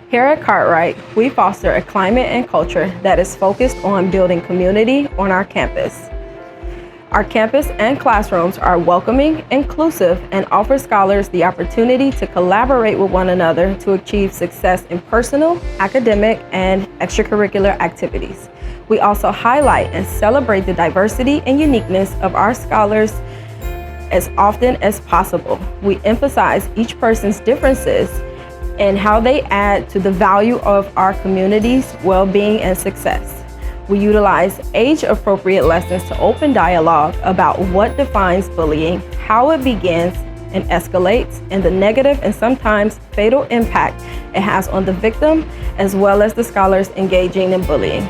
Here at Cartwright, we foster a climate and culture that is focused on building community on our campus. Our campus and classrooms are welcoming, inclusive, and offer scholars the opportunity to collaborate with one another to achieve success in personal, academic, and extracurricular activities. We also highlight and celebrate the diversity and uniqueness of our scholars as often as possible. We emphasize each person's differences and how they add to the value of our community's well-being and success. We utilize age-appropriate lessons to open dialogue about what defines bullying, how it begins and escalates, and the negative and sometimes fatal impact it has on the victim, as well as the scholars engaging in bullying.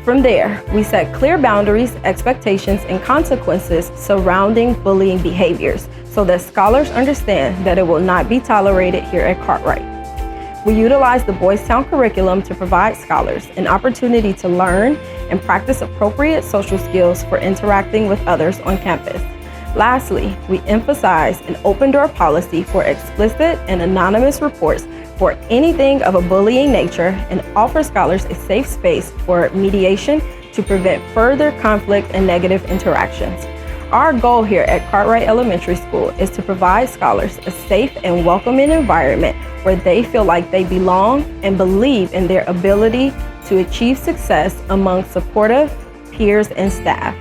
From there, we set clear boundaries, expectations, and consequences surrounding bullying behaviors so that scholars understand that it will not be tolerated here at Cartwright. We utilize the Boys Town curriculum to provide scholars an opportunity to learn and practice appropriate social skills for interacting with others on campus. Lastly, we emphasize an open door policy for explicit and anonymous reports for anything of a bullying nature and offer scholars a safe space for mediation to prevent further conflict and negative interactions. Our goal here at Cartwright Elementary School is to provide scholars a safe and welcoming environment where they feel like they belong and believe in their ability to achieve success among supportive peers and staff.